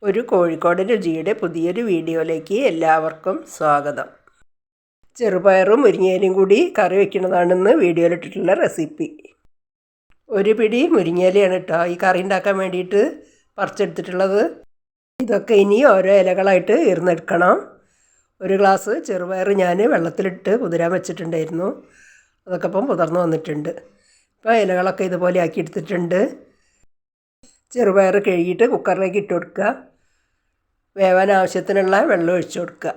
ഒരു കോഴിക്കോട് രുചിയുടെ പുതിയൊരു വീഡിയോയിലേക്ക് എല്ലാവർക്കും സ്വാഗതം. ചെറുപയറും മുരിങ്ങയിലയും കൂടി കറി വയ്ക്കുന്നതാണെന്ന് വീഡിയോയിലിട്ടിട്ടുള്ള റെസിപ്പി. ഒരു പിടി മുരിങ്ങയിലയാണ് കേട്ടോ ഈ കറി ഉണ്ടാക്കാൻ വേണ്ടിയിട്ട് പറിച്ചെടുത്തിട്ടുള്ളത്. ഇതൊക്കെ ഇനി ഓരോ ഇലകളായിട്ട് ഇരുന്നെടുക്കണം. ഒരു ഗ്ലാസ് ചെറുപയർ ഞാൻ വെള്ളത്തിലിട്ട് കുതിരാൻ വെച്ചിട്ടുണ്ടായിരുന്നു. അതൊക്കെ ഇപ്പം പുതർന്ന് വന്നിട്ടുണ്ട്. ഇപ്പോൾ ഇലകളൊക്കെ ഇതുപോലെ ആക്കി എടുത്തിട്ടുണ്ട്. ചെറുപയർ കഴുകിയിട്ട് കുക്കറിലേക്ക് ഇട്ട് കൊടുക്കുക. വേവാൻ ആവശ്യത്തിനുള്ള വെള്ളം ഒഴിച്ചു കൊടുക്കുക.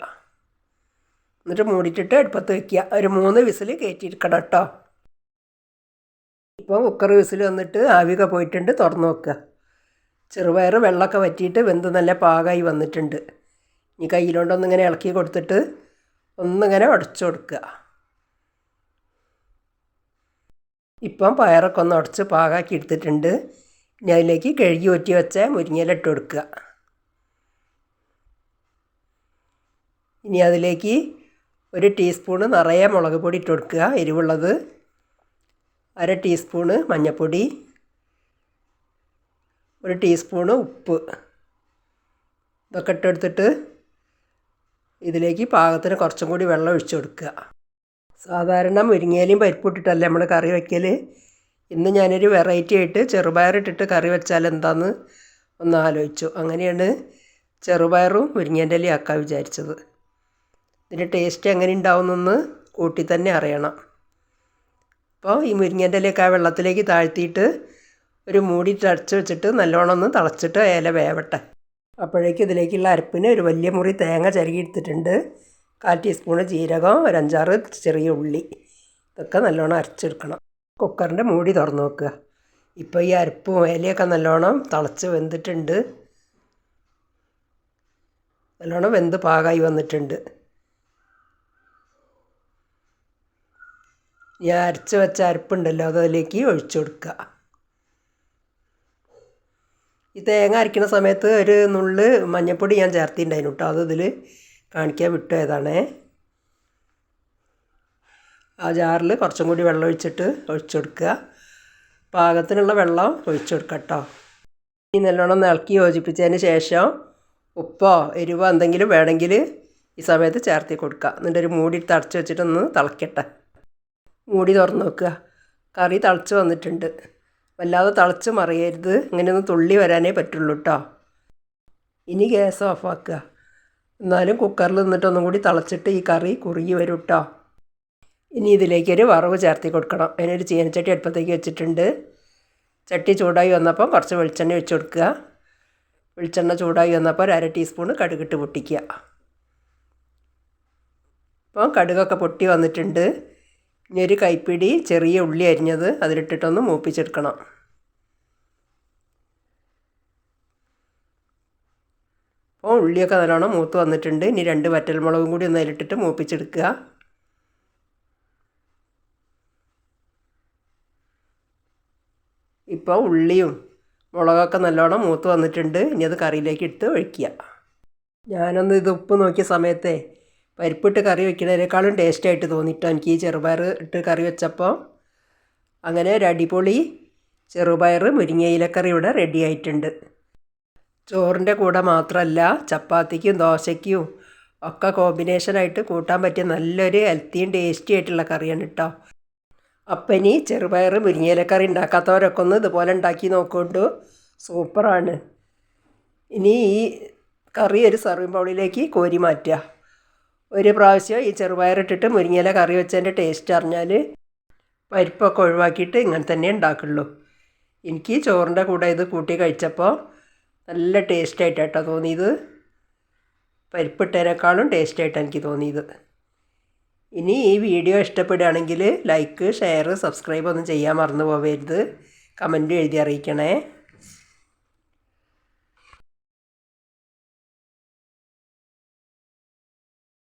എന്നിട്ട് മൂടിയിട്ടിട്ട് അടുപ്പത്ത് വയ്ക്കുക. ഒരു 3 വിസിൽ കയറ്റിയിരിക്കണം കേട്ടോ. ഇപ്പോൾ കുക്കർ വിസിൽ വന്നിട്ട് ആവിയൊക്കെ പോയിട്ടുണ്ട്. തുറന്ന് നോക്കുക. ചെറുപയർ വെള്ളമൊക്കെ വറ്റിയിട്ട് വെന്ത് നല്ല പാകമായി വന്നിട്ടുണ്ട്. ഇനി കയ്യിലോണ്ടൊന്നിങ്ങനെ ഇളക്കി കൊടുത്തിട്ട് ഒന്നിങ്ങനെ ഉടച്ചു കൊടുക്കുക. ഇപ്പം പയറൊക്കെ ഒന്ന് ഉടച്ച് പാകമാക്കി എടുത്തിട്ടുണ്ട്. ഇനി അതിലേക്ക് കഴുകി ഒറ്റി വെച്ച മുരിങ്ങയില ഇട്ട് കൊടുക്കുക. ഇനി അതിലേക്ക് 1 ടീസ്പൂണ് നിറയെ മുളക് പൊടി ഇട്ട് കൊടുക്കുക, എരിവുള്ളത്. 1/2 ടീസ്പൂണ് മഞ്ഞൾപ്പൊടി, 1 ടീസ്പൂണ് ഉപ്പ്. ഇതൊക്കെ ഇട്ടെടുത്തിട്ട് ഇതിലേക്ക് പാകത്തിന് കുറച്ചും കൂടി വെള്ളം ഒഴിച്ചു കൊടുക്കുക. സാധാരണ മുരിങ്ങയിലയും പരിപ്പിട്ടിട്ടല്ല നമ്മൾ കറി വയ്ക്കൽ. ഇന്ന് ഞാനൊരു വെറൈറ്റി ആയിട്ട് ചെറുപയറിട്ടിട്ട് കറി വെച്ചാൽ എന്താണെന്ന് ഒന്ന് ആലോചിച്ചു. അങ്ങനെയാണ് ചെറുപയറും മുരിങ്ങേൻ്റെ ഇലയും ആക്കാൻ വിചാരിച്ചത്. ഇതിൻ്റെ ടേസ്റ്റ് എങ്ങനെ ഉണ്ടാവുമെന്നൊന്ന് കൂട്ടി തന്നെ അറിയണം. അപ്പോൾ ഈ മുരിങ്ങേൻ്റെ ഇലയൊക്കെ ആ വെള്ളത്തിലേക്ക് താഴ്ത്തിയിട്ട് ഒരു മൂടി അടച്ച് വെച്ചിട്ട് നല്ലോണം ഒന്ന് തിളച്ചിട്ട് ഇല വേവട്ടെ. അപ്പോഴേക്കും ഇതിലേക്കുള്ള അരപ്പിന് ഒരു വലിയ മുറി തേങ്ങ ചിരകി എടുത്തിട്ടുണ്ട്. 1/4 ടീസ്പൂണ് ജീരകം, ഒരു 5-6 ചെറിയ ഉള്ളി. ഇതൊക്കെ നല്ലോണം അരച്ചെടുക്കണം. കുക്കറിൻ്റെ മൂടി തുറന്ന് നോക്കുക. ഇപ്പോൾ ഈ അരപ്പും ഇലയൊക്കെ നല്ലോണം തിളച്ച് വെന്തിട്ടുണ്ട്. നല്ലോണം വെന്ത് പാകമായി വന്നിട്ടുണ്ട്. ഈ അരച്ച് വെച്ച അരപ്പുണ്ടല്ലോ അതിലേക്ക് ഒഴിച്ചു കൊടുക്കുക. ഈ തേങ്ങ അരയ്ക്കുന്ന സമയത്ത് ഒരു നുള്ള് മഞ്ഞൾപ്പൊടി ഞാൻ ചേർത്തിട്ടുണ്ടായിരുന്നു കേട്ടോ. അത് ഇതിൽ കാണിക്കാൻ വിട്ടുപോയതാണേ. ആ ജാറിൽ കുറച്ചും കൂടി വെള്ളം ഒഴിച്ചിട്ട് ഒഴിച്ചു കൊടുക്കുക. പാകത്തിനുള്ള വെള്ളം ഒഴിച്ചു കൊടുക്കുക കേട്ടോ. ഈ നല്ലോണം ഇളക്കി യോജിപ്പിച്ചതിന് ശേഷം ഉപ്പോ എരിവോ എന്തെങ്കിലും വേണമെങ്കിൽ ഈ സമയത്ത് ചേർത്തി കൊടുക്കുക. എന്നിട്ട് ഒരു മൂടി അടച്ച് വെച്ചിട്ടൊന്ന് തിളക്കട്ടെ. മൂടി തുറന്ന് നോക്കുക. കറി തിളച്ച് വന്നിട്ടുണ്ട്. വല്ലാതെ തിളച്ച് മറിയരുത്. ഇങ്ങനെയൊന്ന് തുള്ളി വരാനേ പറ്റുള്ളൂ കേട്ടോ. ഇനി ഗ്യാസ് ഓഫാക്കുക. എന്നാലും കുക്കറിൽ നിന്നിട്ടൊന്നും കൂടി തിളച്ചിട്ട് ഈ കറി കുറുകി വരും കേട്ടോ. ഇനി ഇതിലേക്കൊരു വറവ് ചേർത്തി കൊടുക്കണം. അതിനൊരു ചീനച്ചട്ടി അടുപ്പത്തേക്ക് വെച്ചിട്ടുണ്ട്. ചട്ടി ചൂടായി വന്നപ്പോൾ കുറച്ച് വെളിച്ചെണ്ണ ഒഴിച്ച് കൊടുക്കുക. വെളിച്ചെണ്ണ ചൂടായി വന്നപ്പോൾ 1/2 ടീസ്പൂണ് കടുകിട്ട് പൊട്ടിക്കുക. അപ്പോൾ കടുകൊക്കെ പൊട്ടി വന്നിട്ടുണ്ട്. ഇനി ഒരു കൈപ്പിടി ചെറിയ ഉള്ളി അരിഞ്ഞത് അതിലിട്ടിട്ടൊന്ന് മൂപ്പിച്ചെടുക്കണം. അപ്പോൾ ഉള്ളിയൊക്കെ നല്ലോണം മൂത്ത് വന്നിട്ടുണ്ട്. ഇനി 2 വറ്റൽമുളകും കൂടി ഒന്ന് അതിലിട്ടിട്ട് മൂപ്പിച്ചെടുക്കുക. ഇപ്പോൾ ഉള്ളിയും മുളകൊക്കെ നല്ലോണം മൂത്ത് വന്നിട്ടുണ്ട്. ഇനി അത് കറിയിലേക്ക് ഇട്ട് ഒഴിക്കുക. ഞാനൊന്ന് ഇത് ഉപ്പ് നോക്കിയ സമയത്തെ പരിപ്പിട്ട് കറി വയ്ക്കുന്നതിനേക്കാളും ടേസ്റ്റായിട്ട് തോന്നിയിട്ടോ എനിക്ക് ഈ ചെറുപയർ ഇട്ട് കറി വെച്ചപ്പോൾ. അങ്ങനെ ഒരു അടിപൊളി ചെറുപയർ മുരിങ്ങയിലക്കറി ഇവിടെ റെഡി ആയിട്ടുണ്ട്. ചോറിൻ്റെ കൂടെ മാത്രമല്ല ചപ്പാത്തിക്കും ദോശയ്ക്കും ഒക്കെ കോമ്പിനേഷനായിട്ട് കൂട്ടാൻ പറ്റിയ നല്ലൊരു ഹെൽത്തിയും ടേസ്റ്റി ആയിട്ടുള്ള കറിയാണ് കേട്ടോ. അപ്പം ഇനി ചെറുപയർ മുരിങ്ങയിലക്കറി ഉണ്ടാക്കാത്തവരൊക്കെ ഒന്ന് ഇതുപോലെ ഉണ്ടാക്കി നോക്കൊണ്ടു. സൂപ്പറാണ്. ഇനി ഈ കറി ഒരു സർവിങ് ബൗളിലേക്ക് കോരി മാറ്റുക. ഒരു പ്രാവശ്യം ഈ ചെറുപയറിട്ടിട്ട് മുരിങ്ങയില കറി വെച്ചതിൻ്റെ ടേസ്റ്റ് അറിഞ്ഞാൽ പരിപ്പൊക്കെ ഒഴിവാക്കിയിട്ട് ഇങ്ങനെ തന്നെ ഉണ്ടാക്കുള്ളൂ. എനിക്ക് ചോറിൻ്റെ കൂടെ ഇത് കൂട്ടി കഴിച്ചപ്പോൾ നല്ല ടേസ്റ്റായിട്ടാട്ടോ തോന്നിയത്. പരിപ്പിട്ടതിനേക്കാളും ടേസ്റ്റായിട്ടാണ് എനിക്ക് തോന്നിയത്. ഇനി ഈ വീഡിയോ ഇഷ്ടപ്പെടുകയാണെങ്കിൽ ലൈക്ക്, ഷെയർ, സബ്സ്ക്രൈബ് ഒന്നും ചെയ്യാൻ മറന്നു പോകരുത്. കമൻറ്റ് എഴുതി അറിയിക്കണേ.